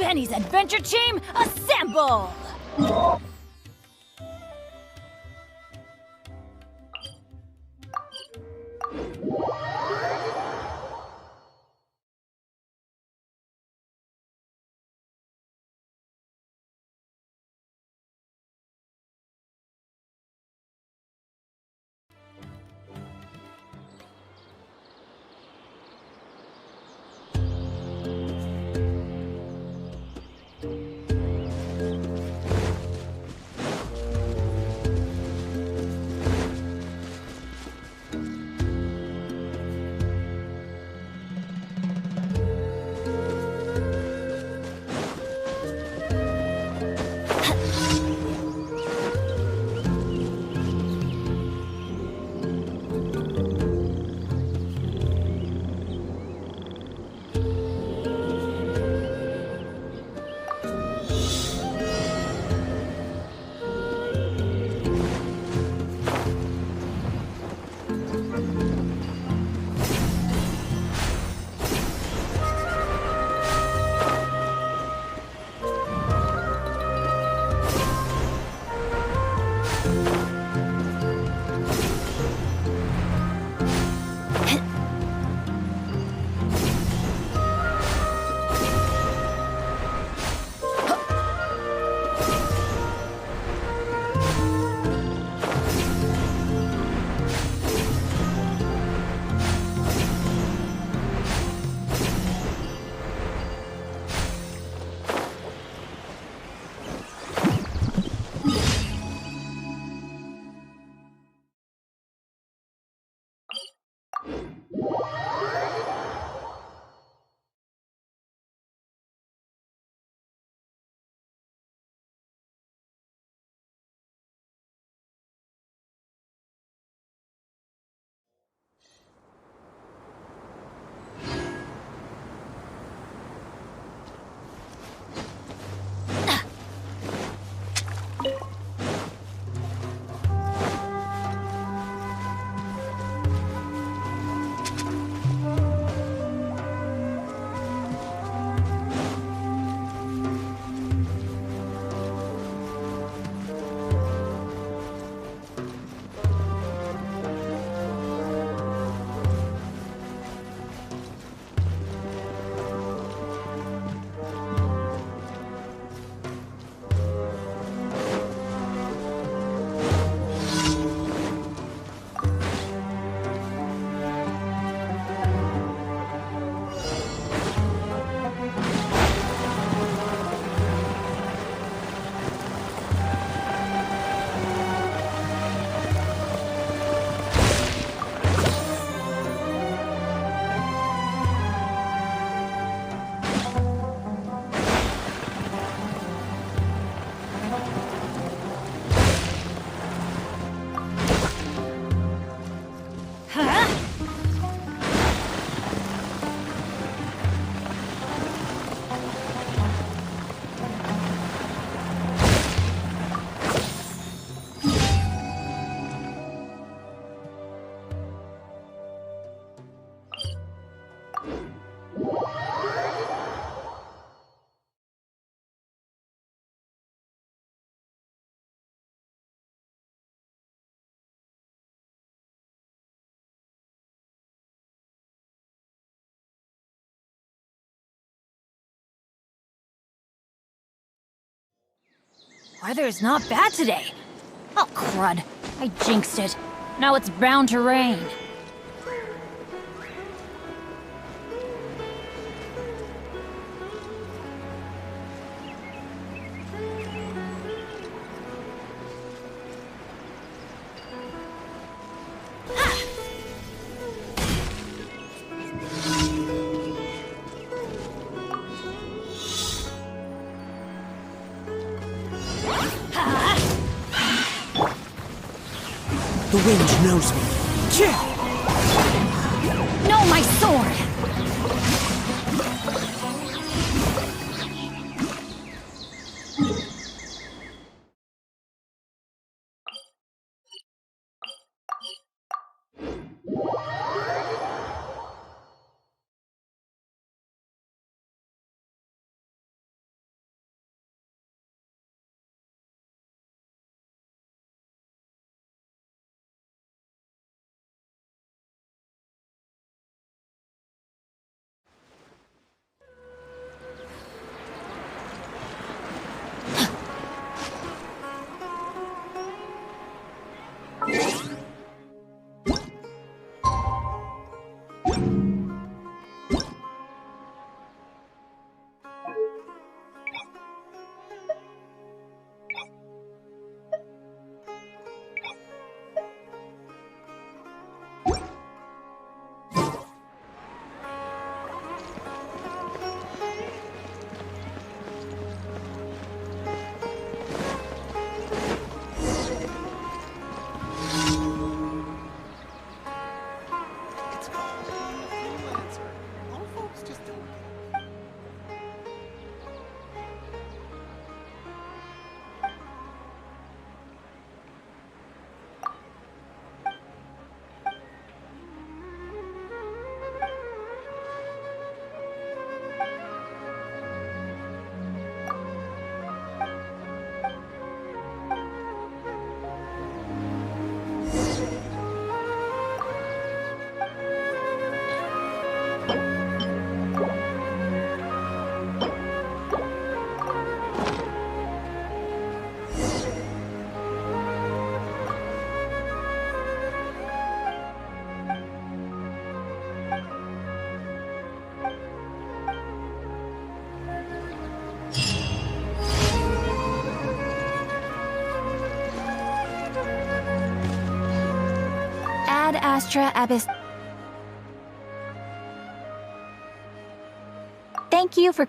Benny's adventure team, assemble! Weather's not bad today. Oh, crud. I jinxed it. Now it's bound to rain. The wind knows me. No, my sword! Astra Abyss. Thank you for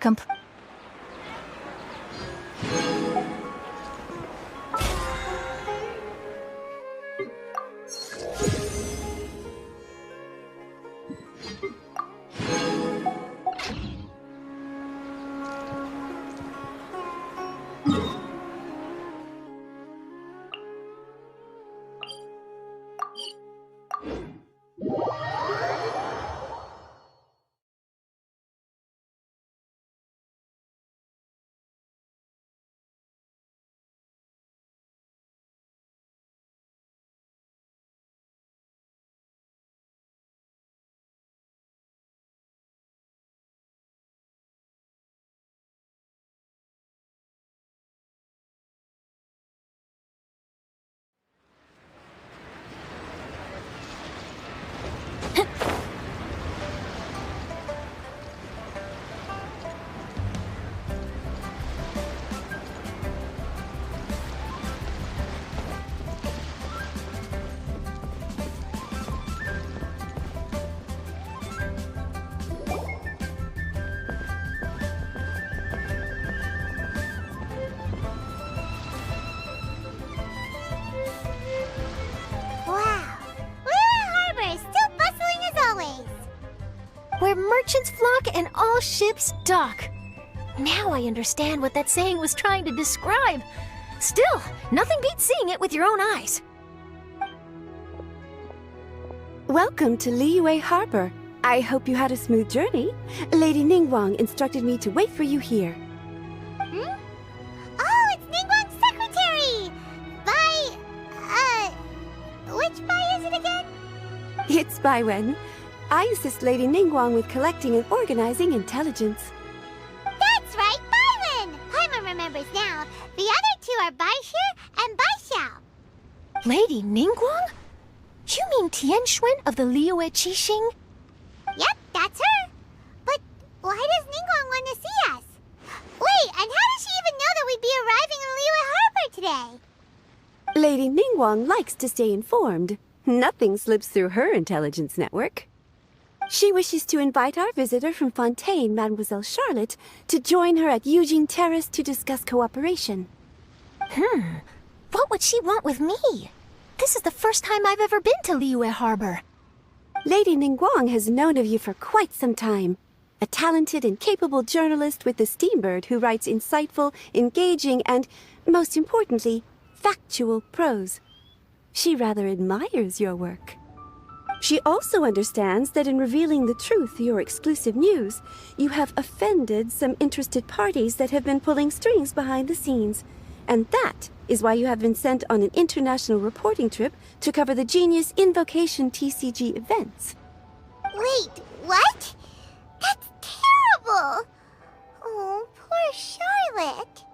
Wow! Liyue Harbor is still bustling as always! where merchants flock and all ships dock. Now I understand what that saying was trying to describe. Still, nothing beats seeing it with your own eyes. Welcome to Liyue Harbor. I hope you had a smooth journey. Lady Ningguang instructed me to wait for you here. Hmm? Oh, it's Ningguang's secretary! Which Bai is it again? It's Baiwen. I assist Lady Ningguang with collecting and organizing intelligence. That's right, Baiwen! Paimon remembers now. The other two are Baishir and Baishao. Lady Ningguang? You mean Tianxuan of the Liyue Qixing? Yep, that's her. But why does Ningguang want to see us? Wait, and how does she even know that we'd be arriving in Liyue Harbor today? Lady Ningguang likes to stay informed. Nothing slips through her intelligence network. She wishes to invite our visitor from Fontaine, Mademoiselle Charlotte, to join her at Eugene Terrace to discuss cooperation. What would she want with me? This is the first time I've ever been to Liyue Harbor. Lady Ningguang has known of you for quite some time. A talented and capable journalist with the Steambird who writes insightful, engaging, and, most importantly, factual prose. She rather admires your work. She also understands that in revealing the truth through your exclusive news, you have offended some interested parties that have been pulling strings behind the scenes. And that is why you have been sent on an international reporting trip to cover the Genius Invocation TCG events. Wait, what? That's terrible! Oh, poor Charlotte.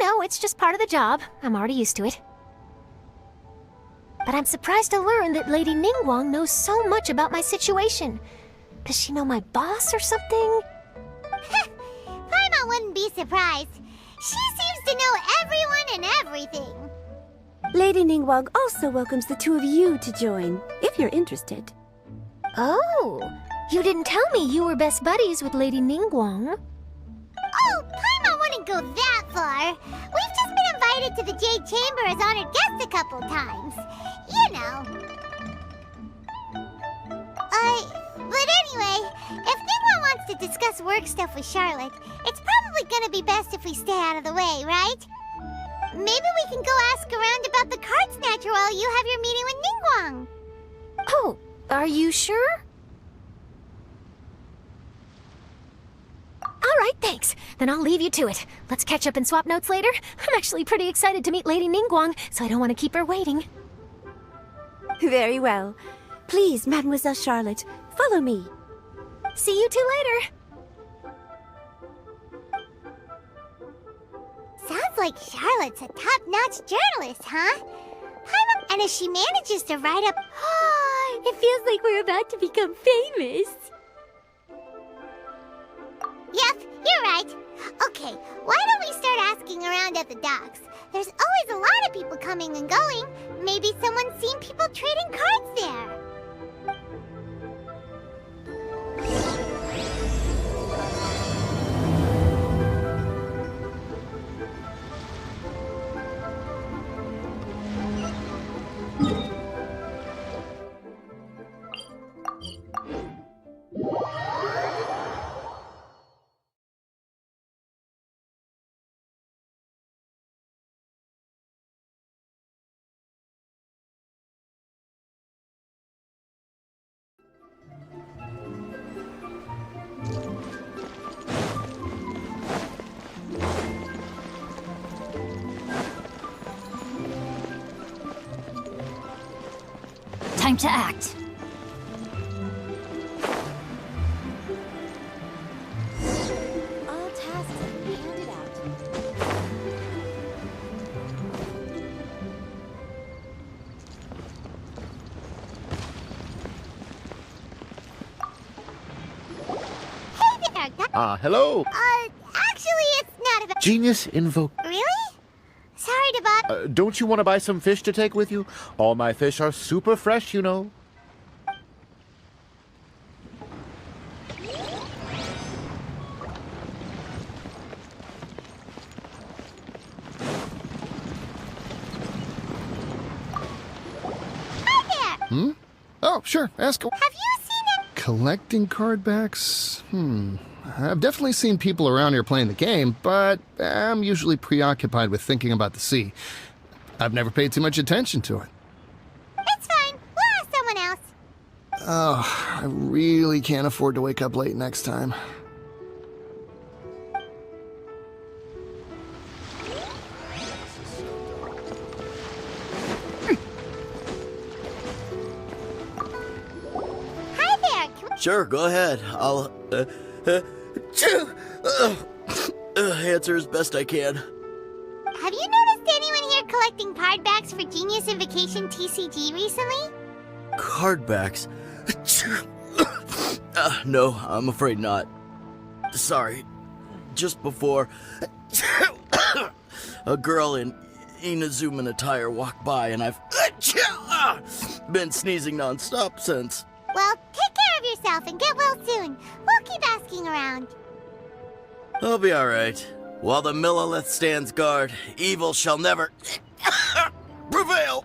No, it's just part of the job. I'm already used to it. But I'm surprised to learn that Lady Ningguang knows so much about my situation. Does she know my boss or something? Paimon wouldn't be surprised. She seems to know everyone and everything. Lady Ningguang also welcomes the two of you to join, if you're interested. Oh, you didn't tell me you were best buddies with Lady Ningguang. Oh, Paimon wouldn't go that far. We've just been invited to the Jade Chamber as honored guests a couple times. You know. But anyway, if Ningguang wants to discuss work stuff with Charlotte, it's probably gonna be best if we stay out of the way, right? Maybe we can go ask around about the card snatcher while you have your meeting with Ningguang. Oh, are you sure? All right, thanks. Then I'll leave you to it. Let's catch up and swap notes later. I'm actually pretty excited to meet Lady Ningguang, so I don't want to keep her waiting. Very well. Please, Mademoiselle Charlotte, follow me. See you two later. Sounds like Charlotte's a top-notch journalist, huh? Paimon, and if she manages to write up... It feels like we're about to become famous. Yep, you're right. Okay, why don't we start asking around at the docks? There's always a lot of people coming and going. Maybe someone's seen people trading cards there. Time to act. All tasks have been handed out. Hey there, Hello. actually, it's not about... Genius invoke. Really? Sorry to bother... Don't you want to buy some fish to take with you? All my fish are super fresh, you know. Hi there! Oh, sure, ask. Have you seen him? Collecting card backs? I've definitely seen people around here playing the game, but I'm usually preoccupied with thinking about the sea. I've never paid too much attention to it. It's fine. We'll ask someone else. Oh, I really can't afford to wake up late next time. Hi there. Can we... Sure, go ahead. I'll, answer as best I can. Have you noticed anyone here collecting card backs for Genius Invocation TCG recently? Card backs. No, I'm afraid not. Sorry. Just before, a girl in Inazuman attire walked by, and I've been sneezing nonstop since. Well, take care of yourself and get well soon. We'll keep asking around. I'll be alright. While the Millilith stands guard, evil shall never prevail.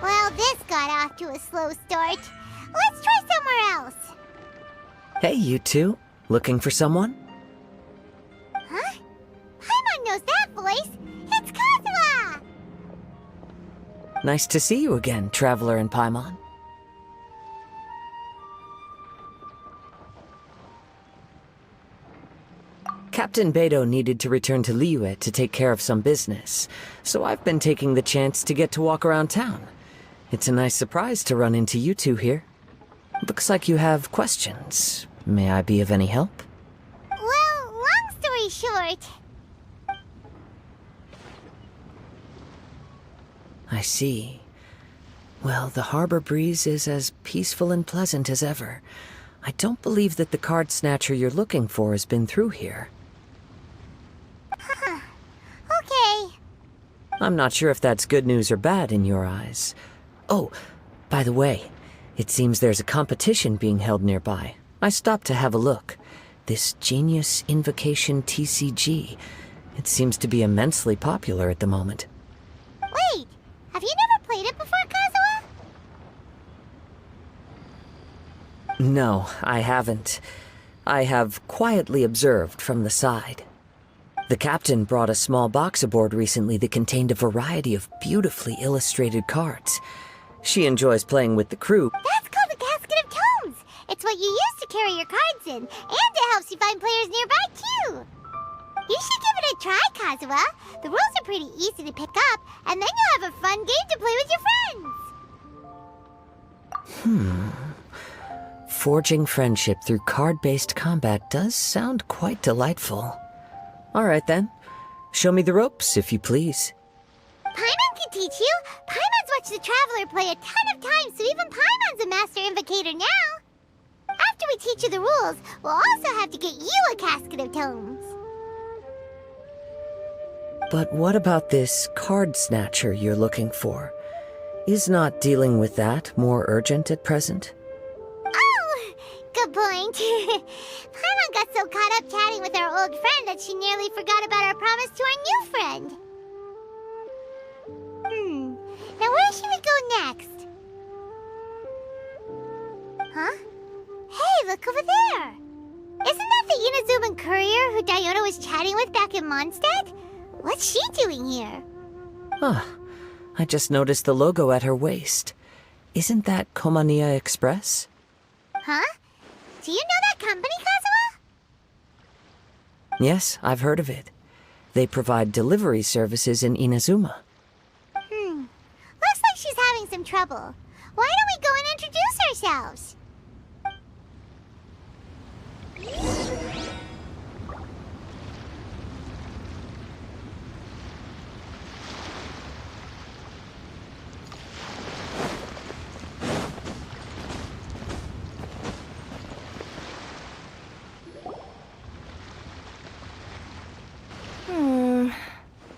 Well, this got off to a slow start. Let's try somewhere else. Hey, you two. Looking for someone? Huh? Paimon knows that voice. It's Kazuha! Nice to see you again, Traveler and Paimon. Captain Beidou needed to return to Liyue to take care of some business, so I've been taking the chance to get to walk around town. It's a nice surprise to run into you two here. Looks like you have questions. May I be of any help? Well, long story short... I see. Well, the harbor breeze is as peaceful and pleasant as ever. I don't believe that the card snatcher you're looking for has been through here. Okay. I'm not sure if that's good news or bad in your eyes. Oh, by the way, it seems there's a competition being held nearby. I stopped to have a look. This Genius Invocation TCG. It seems to be immensely popular at the moment. Wait, have you never played it before, Kazuha? No, I haven't. I have quietly observed from the side. The captain brought a small box aboard recently that contained a variety of beautifully illustrated cards. She enjoys playing with the crew. That's called the Casket of Tomes. It's what you use to carry your cards in, and it helps you find players nearby, too. You should give it a try, Kazuha. The rules are pretty easy to pick up, and then you'll have a fun game to play with your friends. Forging friendship through card-based combat does sound quite delightful. All right, then. Show me the ropes, if you please. Paimon can teach you. Paimon's watched the Traveler play a ton of times, so even Paimon's a master invocator now. After we teach you the rules, we'll also have to get you a Casket of Tomes. But what about this card snatcher you're looking for? Is not dealing with that more urgent at present? Oh, good point. Paimon got so caught up chatting with our old friend that she nearly forgot about our promise to our new friend. Now where should we go next? Huh? Hey, look over there! Isn't that the Inazuman courier who Diona was chatting with back in Mondstadt? What's she doing here? Ah, I just noticed the logo at her waist. Isn't that Komania Express? Huh? Do you know that company, Kazuha? Yes, I've heard of it. They provide delivery services in Inazuma. Looks like she's having some trouble. Why don't we go and introduce ourselves?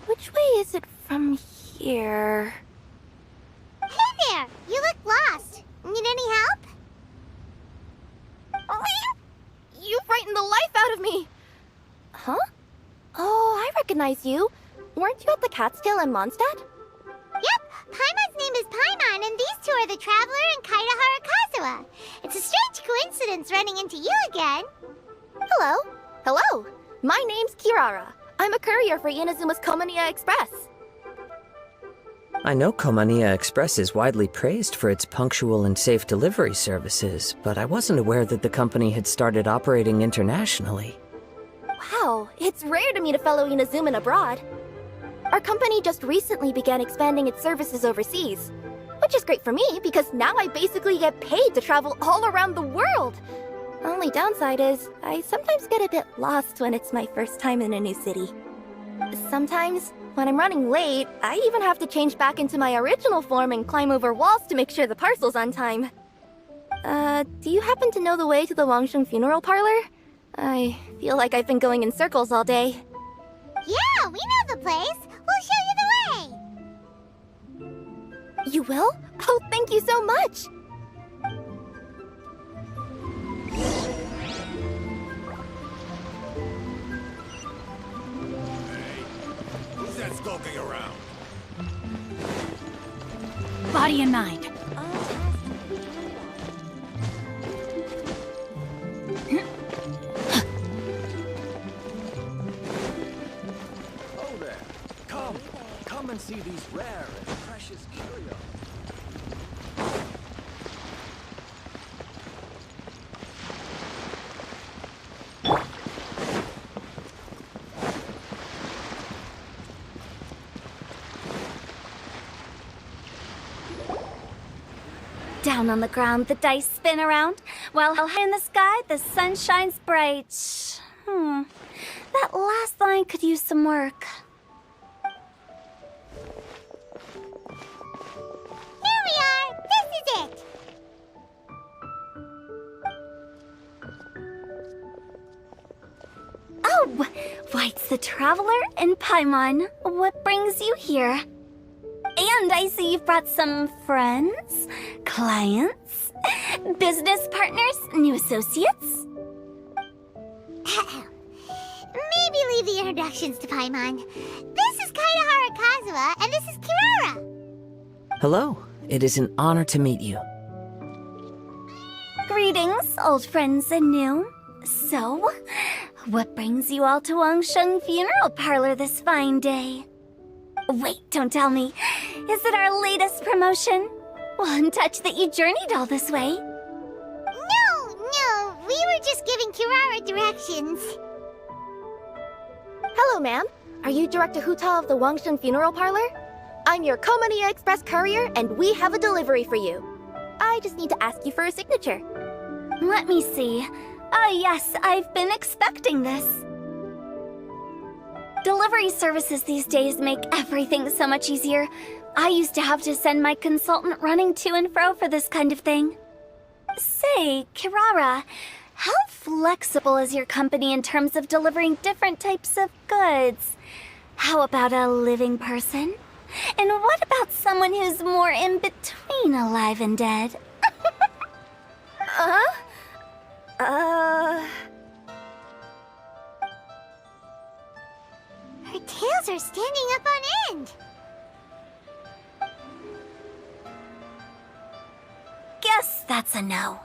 Which way is it from here? Hey there! You look lost. Need any help? You frightened the life out of me! Huh? Oh, I recognize you. Weren't you at the Cat's Tail in Mondstadt? Yep, Paimon's name is Paimon, and these two are the Traveler and Kaitahara Kazuha. It's a strange coincidence running into you again. Hello. Hello. My name's Kirara. I'm a courier for Inazuma's Komaniya Express. I know Komaniya Express is widely praised for its punctual and safe delivery services, but I wasn't aware that the company had started operating internationally. Wow, it's rare to meet a fellow Inazuman abroad. Our company just recently began expanding its services overseas, which is great for me because now I basically get paid to travel all around the world. Only downside is, I sometimes get a bit lost when it's my first time in a new city. Sometimes, when I'm running late, I even have to change back into my original form and climb over walls to make sure the parcel's on time. Do you happen to know the way to the Wangsheng funeral parlor? I feel like I've been going in circles all day. Yeah, we know the place. We'll show you the way. You will? Oh, thank you so much! Who's that skulking around? Body and mind. Oh there. Come and see these rare and precious curios. Down on the ground, the dice spin around, while high in the sky, the sun shines bright. That last line could use some work. Here we are. This is it. Oh, why, it's the Traveler and Paimon. What brings you here? And I see you've brought some friends, clients, business partners, new associates. Maybe leave the introductions to Paimon. This is Kaitahara Kazuha, and this is Kirara. Hello, it is an honor to meet you. Greetings, old friends and new. So, what brings you all to Wangsheng Funeral Parlor this fine day? Wait, don't tell me. Is it our latest promotion? Well, I'm touched that you journeyed all this way. No, we were just giving Kirara directions. Hello, ma'am. Are you Director Huta of the Wangsheng Funeral Parlor? I'm your Komaniya Express courier, and we have a delivery for you. I just need to ask you for a signature. Let me see. Ah, yes, I've been expecting this. Delivery services these days make everything so much easier. I used to have to send my consultant running to and fro for this kind of thing. Say, Kirara, how flexible is your company in terms of delivering different types of goods? How about a living person? And what about someone who's more in between alive and dead? Her tails are standing up on end. Guess that's a no.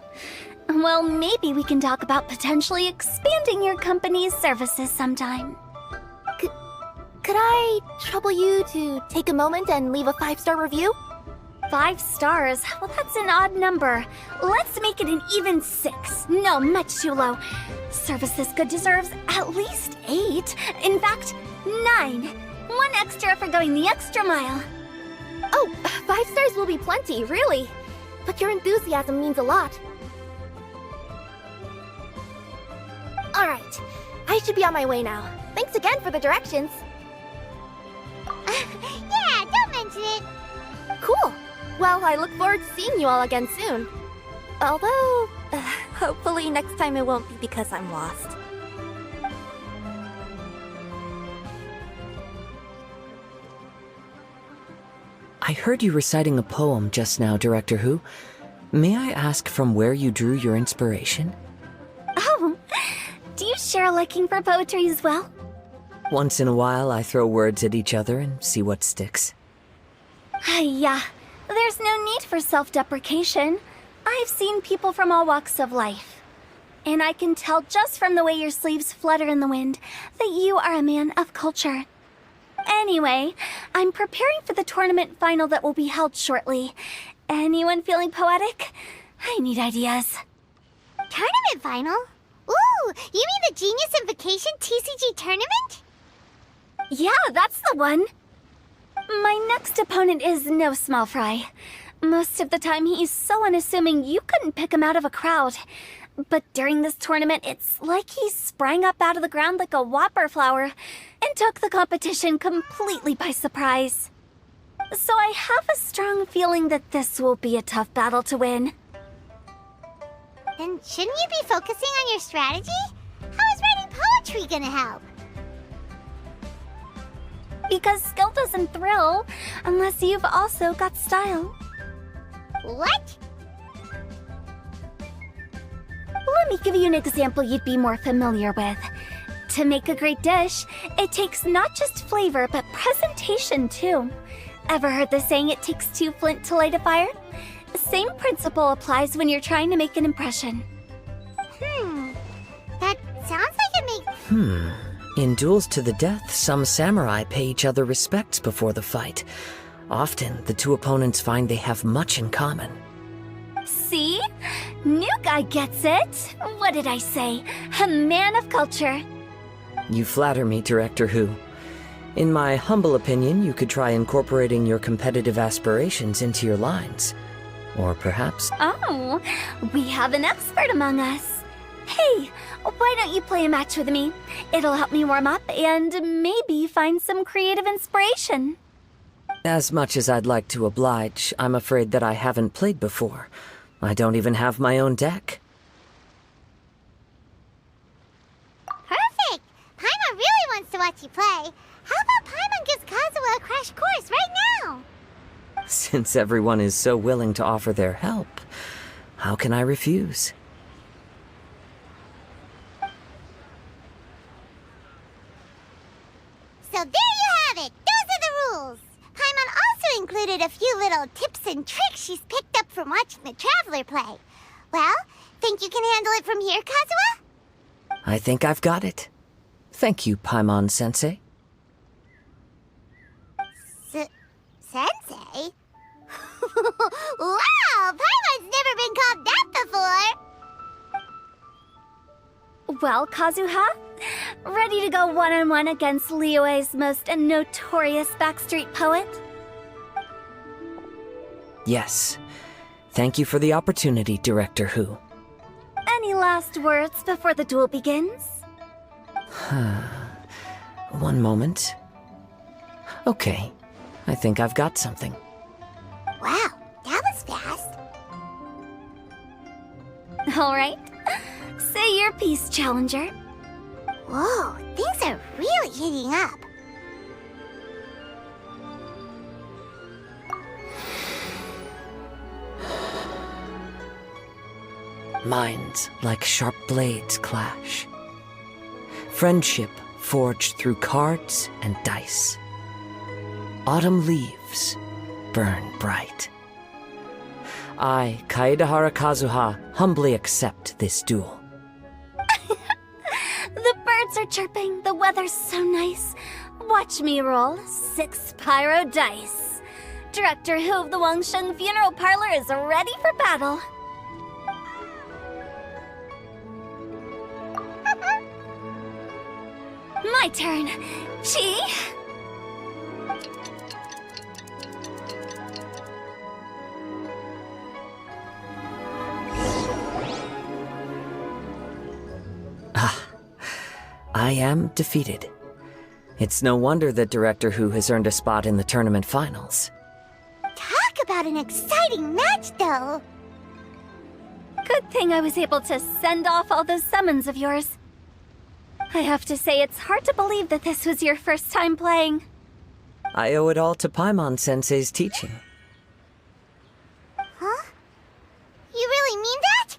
Well, maybe we can talk about potentially expanding your company's services sometime. Could I trouble you to take a moment and leave a 5-star review? 5 stars. Well, that's an odd number. Let's make it an even 6. No, much too low. Service this good deserves at least 8. In fact, 9. 1 extra for going the extra mile. Oh, 5 stars will be plenty, really. But your enthusiasm means a lot. Alright, I should be on my way now. Thanks again for the directions. Yeah, don't mention it. Cool. Well, I look forward to seeing you all again soon. Although, hopefully next time it won't be because I'm lost. I heard you reciting a poem just now, Director Who. May I ask from where you drew your inspiration? Oh, do you share a liking for poetry as well? Once in a while, I throw words at each other and see what sticks. Yeah, there's no need for self-deprecation. I've seen people from all walks of life. And I can tell just from the way your sleeves flutter in the wind that you are a man of culture. Anyway, I'm preparing for the tournament final that will be held shortly. Anyone feeling poetic? I need ideas. Tournament final? Ooh, you mean the Genius Invocation TCG tournament? Yeah, that's the one. My next opponent is no small fry. Most of the time he's so unassuming you couldn't pick him out of a crowd. But during this tournament, it's like he sprang up out of the ground like a whopper flower and took the competition completely by surprise. So I have a strong feeling that this will be a tough battle to win. Then shouldn't you be focusing on your strategy? How is writing poetry gonna help? Because skill doesn't thrill unless you've also got style. What? Let me give you an example you'd be more familiar with. To make a great dish, it takes not just flavor, but presentation too. Ever heard the saying, it takes 2 flint to light a fire? The same principle applies when you're trying to make an impression. That sounds like it makes... In duels to the death, some samurai pay each other respects before the fight. Often, the two opponents find they have much in common. See? New guy gets it. What did I say? A man of culture. You flatter me, Director Who. In my humble opinion, you could try incorporating your competitive aspirations into your lines. Or perhaps... Oh, we have an expert among us. Hey, why don't you play a match with me? It'll help me warm up and maybe find some creative inspiration. As much as I'd like to oblige, I'm afraid that I haven't played before. I don't even have my own deck. Perfect! Paimon really wants to watch you play. How about Paimon gives Kazuha a crash course right now? Since everyone is so willing to offer their help, how can I refuse? So there you have it! Those are the rules! Paimon also included a few little tips and tricks she's picked up from watching the Traveler play. Well, think you can handle it from here, Kazuha? I think I've got it. Thank you, Paimon-sensei. Sensei? Wow! Paimon's never been called that before! Well, Kazuha, ready to go one-on-one against Liyue's most notorious backstreet poet? Yes. Thank you for the opportunity, Director Who. Any last words before the duel begins? One moment. Okay. I think I've got something. Wow, that was fast. All right. Say your piece, Challenger. Whoa, things are really heating up. Minds like sharp blades clash. Friendship forged through cards and dice. Autumn leaves burn bright. I, Kaedahara Kazuha, humbly accept this duel. The birds are chirping, the weather's so nice. Watch me roll 6 pyro dice. Director Hu of the Wangsheng Funeral Parlor is ready for battle. My turn. Chi? I am defeated. It's no wonder that Director Hu has earned a spot in the tournament finals. Talk about an exciting match, though. Good thing I was able to send off all those summons of yours. I have to say, it's hard to believe that this was your first time playing. I owe it all to Paimon-sensei's teaching. Huh? You really mean that?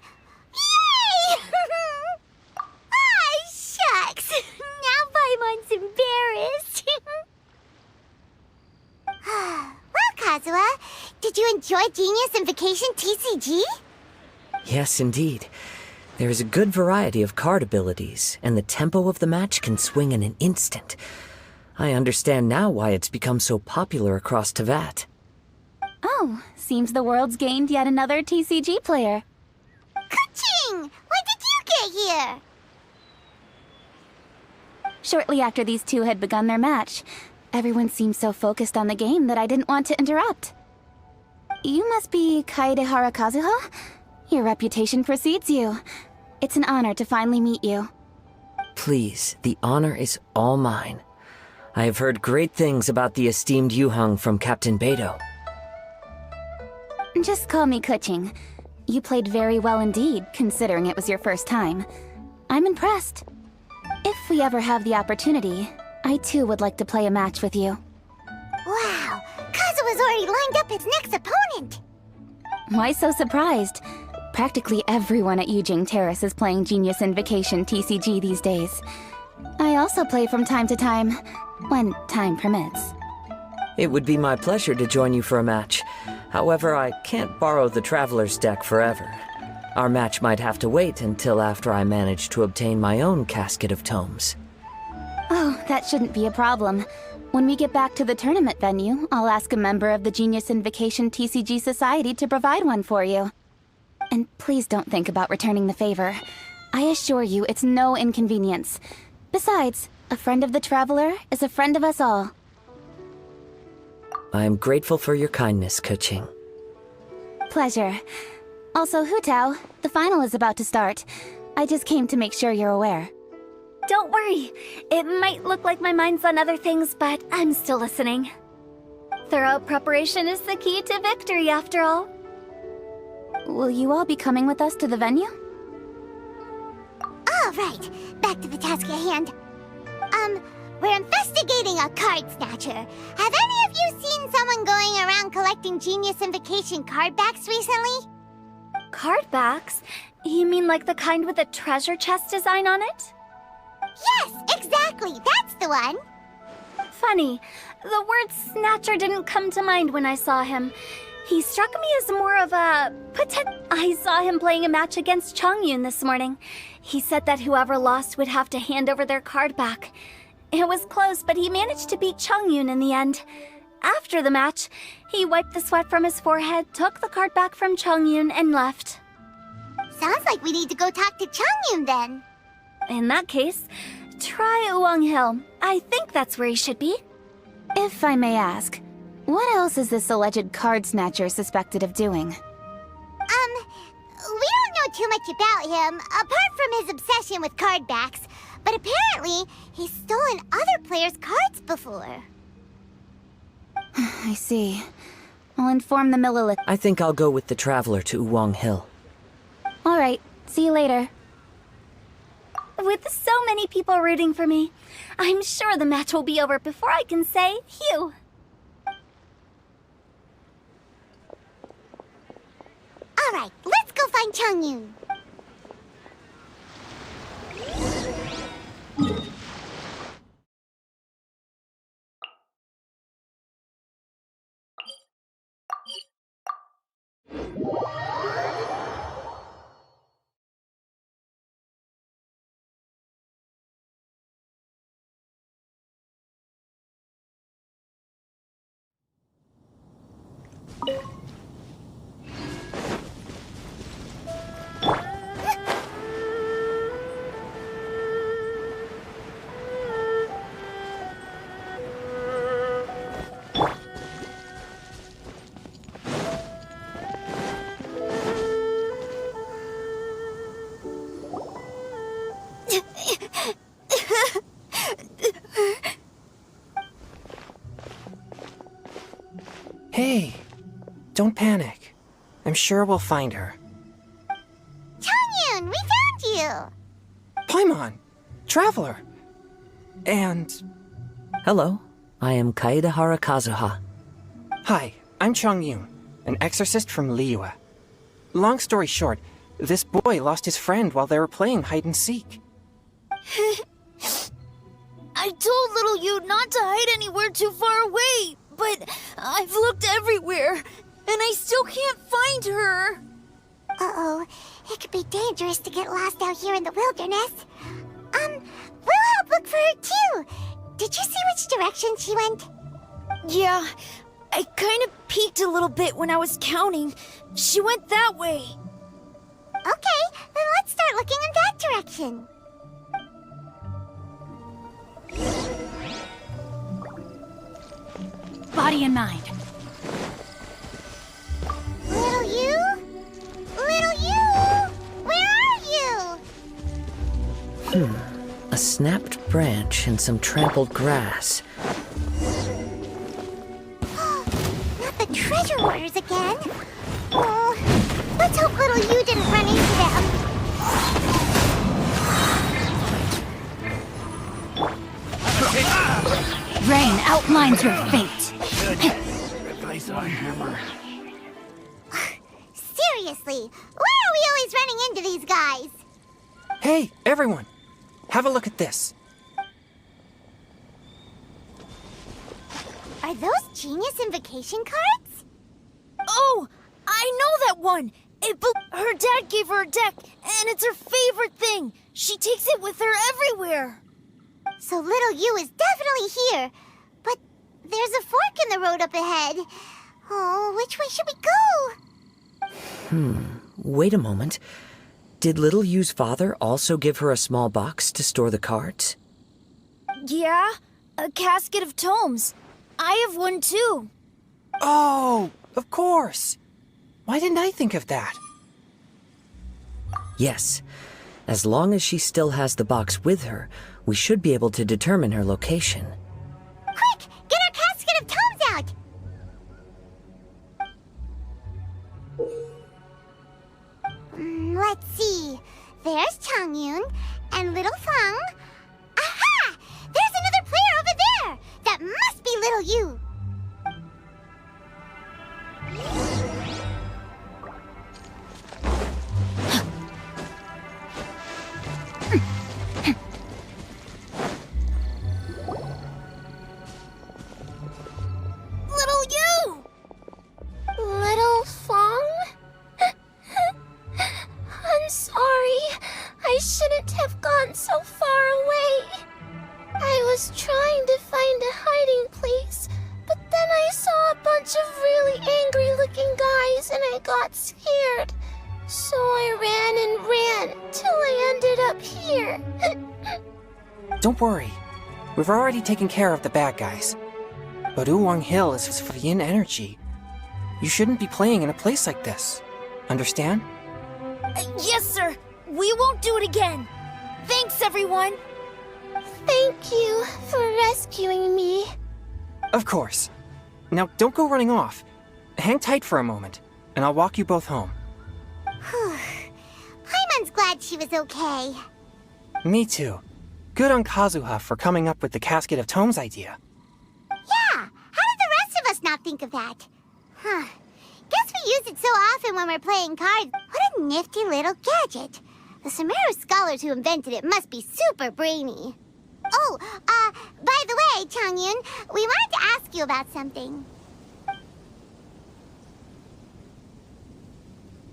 Yay! Ah, shucks! Now Paimon's embarrassed. Well, Kazuha, did you enjoy Genius Invocation TCG? Yes, indeed. There is a good variety of card abilities, and the tempo of the match can swing in an instant. I understand now why it's become so popular across Teyvat. Oh, seems the world's gained yet another TCG player. Ka-ching! When did you get here? Shortly after these two had begun their match, everyone seemed so focused on the game that I didn't want to interrupt. You must be Kaedehara Kazuha? Your reputation precedes you. It's an honor to finally meet you. Please, the honor is all mine. I have heard great things about the esteemed Yuheng from Captain Beidou. Just call me Kuching. You played very well indeed, considering it was your first time. I'm impressed. If we ever have the opportunity, I too would like to play a match with you. Wow, Kazuha's already lined up his next opponent. Why so surprised? Practically everyone at Yujing Terrace is playing Genius Invocation TCG these days. I also play from time to time, when time permits. It would be my pleasure to join you for a match. However, I can't borrow the Traveler's deck forever. Our match might have to wait until after I manage to obtain my own casket of tomes. Oh, that shouldn't be a problem. When we get back to the tournament venue, I'll ask a member of the Genius Invocation TCG Society to provide one for you. And please don't think about returning the favor. I assure you it's no inconvenience. Besides, a friend of the Traveler is a friend of us all. I am grateful for your kindness, Kuching. Pleasure. Also, Hu Tao, the final is about to start. I just came to make sure you're aware. Don't worry. It might look like my mind's on other things, but I'm still listening. Thorough preparation is the key to victory, after all. Will you all be coming with us to the venue? All right, back to the task at hand. We're investigating a card snatcher. Have any of you seen someone going around collecting Genius Invocation card backs recently? Card backs? You mean like the kind with a treasure chest design on it? Yes, exactly, that's the one. Funny, the word snatcher didn't come to mind when I saw him. He struck me as more of a... I saw him playing a match against Chongyun this morning. He said that whoever lost would have to hand over their card back. It was close, but he managed to beat Chongyun in the end. After the match, he wiped the sweat from his forehead, took the card back from Chongyun, and left. Sounds like we need to go talk to Chongyun then. In that case, try Uwang Hill. I think that's where he should be. If I may ask, what else is this alleged card snatcher suspected of doing? We don't know too much about him, apart from his obsession with card backs. But apparently, he's stolen other players' cards before. I see. I'll inform the Millilith. I think I'll go with the Traveler to Uwang Hill. All right, see you later. With so many people rooting for me, I'm sure the match will be over before I can say phew. All right, let's go find Chongyun. Don't panic. I'm sure we'll find her. Changyun, we found you! Paimon! Traveler! And... Hello, I am Kaedahara Kazuha. Hi, I'm Changyun, an exorcist from Liyue. Long story short, this boy lost his friend while they were playing hide-and-seek. I told little you not to hide anywhere too far away, but I've looked everywhere, and I still can't find her. Uh-oh, it could be dangerous to get lost out here in the wilderness. We'll help look for her too. Did you see which direction she went? Yeah, I kind of peeked a little bit when I was counting. She went that way. Okay, then let's start looking in that direction. Body and mind. Little you? Little you? Where are you? A snapped branch and some trampled grass. Not the treasure hoarders again. Oh, let's hope little you didn't run into them. Rain outlines your fate. Seriously, why are we always running into these guys? Hey, everyone! Have a look at this. Are those genius invocation cards? Oh, I know that one. Her dad gave her a deck, and it's her favorite thing. She takes it with her everywhere. So little you is definitely here. But there's a fork in the road up ahead. Oh, which way should we go? Wait a moment. Did Little Yu's father also give her a small box to store the cards? Yeah, a casket of tomes. I have one too. Oh, of course! Why didn't I think of that? Yes. As long as she still has the box with her, we should be able to determine her location. Quick, get our casket of tomes out! Let's see. There's Changyun and little Fang. Aha! There's another player over there! That must be little you! Little you! Little Fong? I'm sorry. I shouldn't have gone so far away. I was trying to find a hiding place, but then I saw a bunch of really angry-looking guys and I got scared. So I ran and ran till I ended up here. Don't worry. We've already taken care of the bad guys. But Uwang Hill is for yin energy. You shouldn't be playing in a place like this. Understand? Yes, sir. We won't do it again. Thanks, everyone. Thank you for rescuing me. Of course. Now, don't go running off. Hang tight for a moment, and I'll walk you both home. Paimon's glad she was okay. Me too. Good on Kazuha for coming up with the Casket of Tomes idea. Yeah, how did the rest of us not think of that? Guess we use it so often when we're playing cards. What a nifty little gadget. The Sumeru scholars who invented it must be super brainy. Oh, by the way, Changyun, we wanted to ask you about something.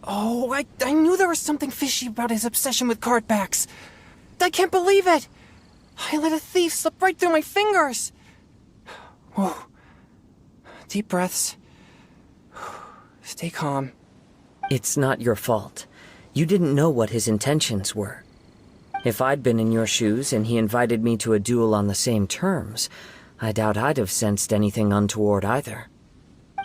Oh, I knew there was something fishy about his obsession with card backs. I can't believe it! I let a thief slip right through my fingers! Whoa. Deep breaths. Stay calm. It's not your fault. You didn't know what his intentions were. If I'd been in your shoes and he invited me to a duel on the same terms, I doubt I'd have sensed anything untoward either.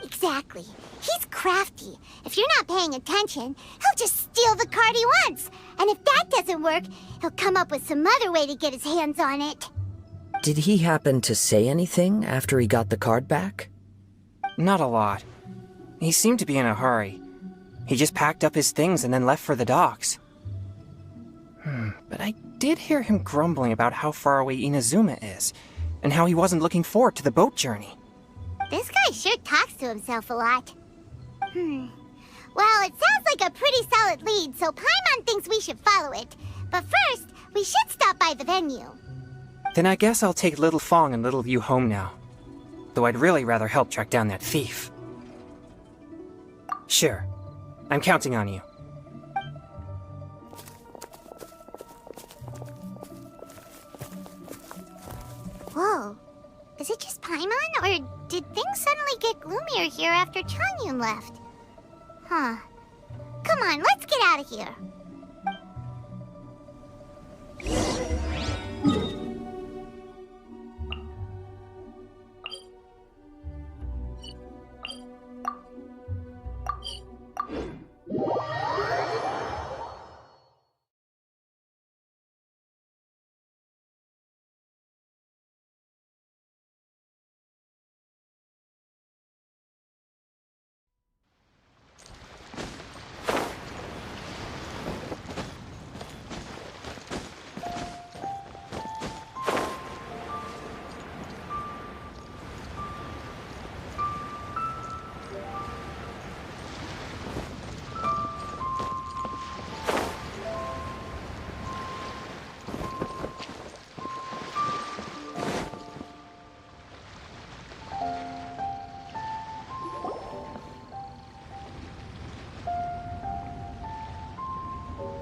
Exactly. He's crafty. If you're not paying attention, he'll just steal the card he wants. And if that doesn't work, he'll come up with some other way to get his hands on it. Did he happen to say anything after he got the card back? Not a lot. He seemed to be in a hurry. He just packed up his things and then left for the docks. But I did hear him grumbling about how far away Inazuma is, and how he wasn't looking forward to the boat journey. This guy sure talks to himself a lot. Well, it sounds like a pretty solid lead, so Paimon thinks we should follow it. But first, we should stop by the venue. Then I guess I'll take Little Fong and Little Yu home now. Though I'd really rather help track down that thief. Sure. I'm counting on you. Whoa. Is it just Paimon, or did things suddenly get gloomier here after Changyun left? Huh. Come on, let's get out of here.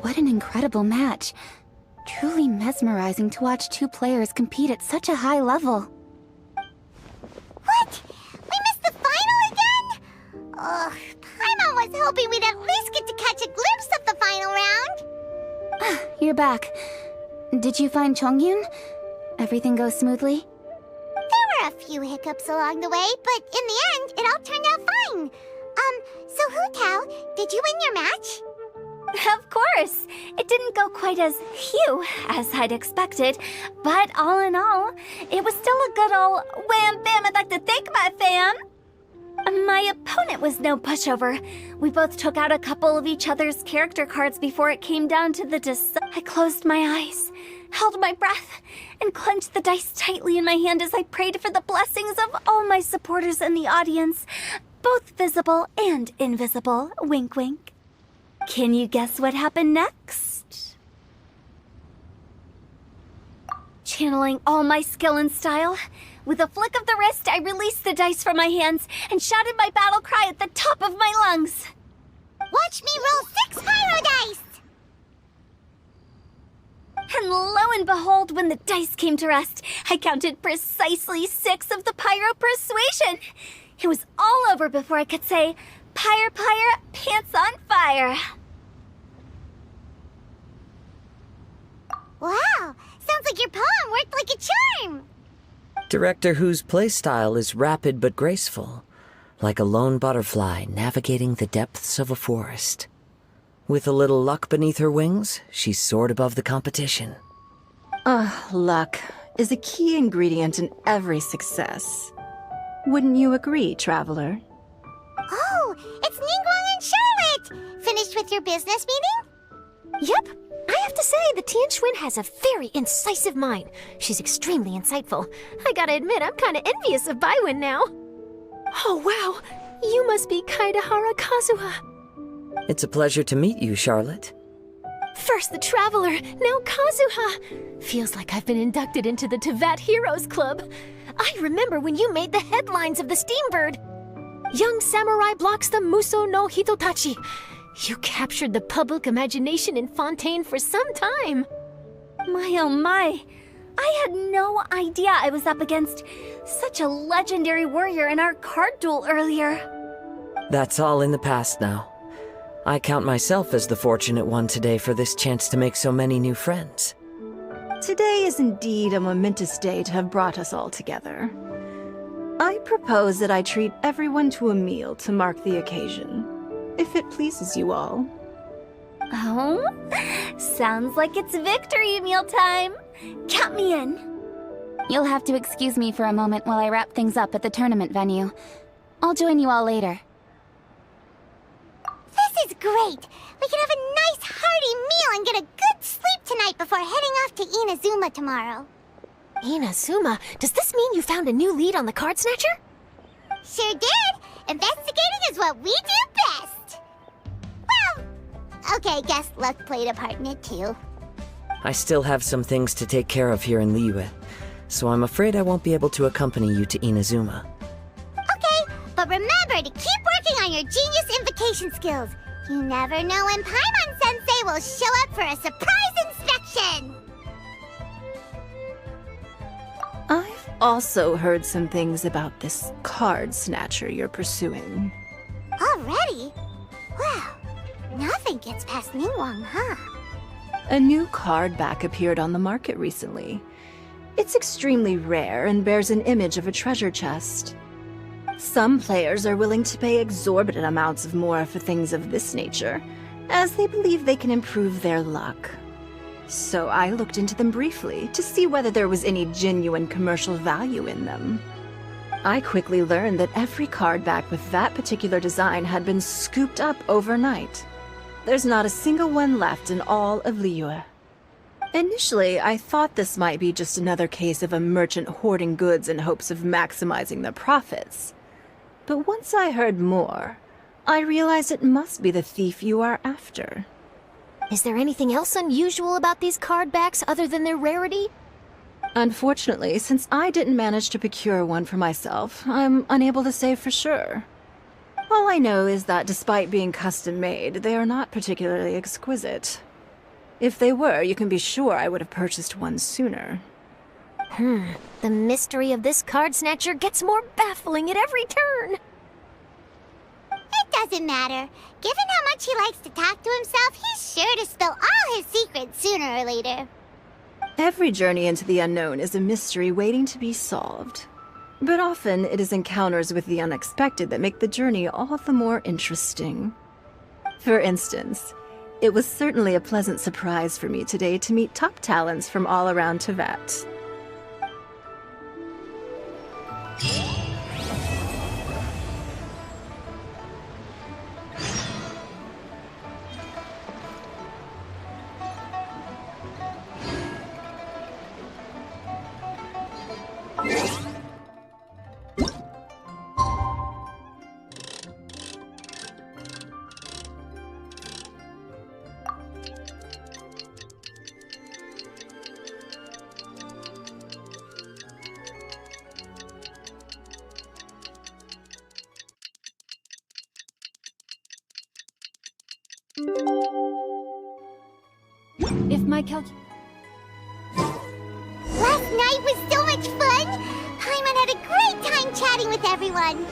What an incredible match. Truly mesmerizing to watch two players compete at such a high level. What? We missed the final again? Ugh, Paimon was hoping we'd at least get to catch a glimpse of the final round. You're back. Did you find Chongyun? Everything go smoothly? There were a few hiccups along the way, but in the end, it all turned out fine. So Hu Tao, did you win your match? Of course! It didn't go quite as Hugh as I'd expected, but all in all, it was still a good old wham bam. I'd like to thank my fam. My opponent was no pushover. We both took out a couple of each other's character cards before it came down to the I closed my eyes, held my breath, and clenched the dice tightly in my hand as I prayed for the blessings of all my supporters in the audience, both visible and invisible. Wink, wink. Can you guess what happened next? Channeling all my skill and style, with a flick of the wrist, I released the dice from my hands and shouted my battle cry at the top of my lungs. Watch me roll 6 pyro dice! And lo and behold, when the dice came to rest, I counted precisely 6 of the pyro persuasion. It was all over before I could say, Pyre, pyre, pants on fire. Wow, sounds like your poem worked like a charm. Director Who's playstyle is rapid but graceful, like a lone butterfly navigating the depths of a forest. With a little luck beneath her wings, she soared above the competition. Luck is a key ingredient in every success. Wouldn't you agree, Traveler? Oh, it's Ningguang and Charlotte! Finished with your business meeting? Yep. I have to say, the Tianquan has a very incisive mind. She's extremely insightful. I gotta admit, I'm kinda envious of Baiwen now. Oh, wow. You must be Kaidahara Kazuha. It's a pleasure to meet you, Charlotte. First the Traveler, now Kazuha. Feels like I've been inducted into the Tevat Heroes Club. I remember when you made the headlines of the Steambird. Young samurai blocks the Muso no Hitotachi. You captured the public imagination in Fontaine for some time. My oh my. I had no idea I was up against such a legendary warrior in our card duel earlier. That's all in the past now. I count myself as the fortunate one today for this chance to make so many new friends. Today is indeed a momentous day to have brought us all together. I propose that I treat everyone to a meal to mark the occasion, if it pleases you all. Oh, sounds like it's victory meal time. Count me in. You'll have to excuse me for a moment while I wrap things up at the tournament venue. I'll join you all later. is great! We can have a nice hearty meal and get a good sleep tonight before heading off to Inazuma tomorrow. Inazuma, does this mean you found a new lead on the Card Snatcher? Sure did! Investigating is what we do best! Well, okay, guess luck played a part in it too. I still have some things to take care of here in Liyue, so I'm afraid I won't be able to accompany you to Inazuma. Okay, but remember to keep working on your genius invocation skills. You never know when Paimon-sensei will show up for a surprise inspection! I've also heard some things about this Card Snatcher you're pursuing. Already? Wow, nothing gets past Ningguang, huh? A new card back appeared on the market recently. It's extremely rare and bears an image of a treasure chest. Some players are willing to pay exorbitant amounts of more for things of this nature, as they believe they can improve their luck. So I looked into them briefly to see whether there was any genuine commercial value in them. I quickly learned that every card back with that particular design had been scooped up overnight. There's not a single one left in all of Liyue. Initially, I thought this might be just another case of a merchant hoarding goods in hopes of maximizing their profits. But once I heard more, I realized it must be the thief you are after. Is there anything else unusual about these card backs other than their rarity? Unfortunately, since I didn't manage to procure one for myself, I'm unable to say for sure. All I know is that despite being custom-made, they are not particularly exquisite. If they were, you can be sure I would have purchased one sooner. The mystery of this Card Snatcher gets more baffling at every turn. It doesn't matter. Given how much he likes to talk to himself, he's sure to spill all his secrets sooner or later. Every journey into the unknown is a mystery waiting to be solved. But often it is encounters with the unexpected that make the journey all the more interesting. For instance, it was certainly a pleasant surprise for me today to meet top talents from all around Teyvat. If my Last night was so much fun! Paimon had a great time chatting with everyone.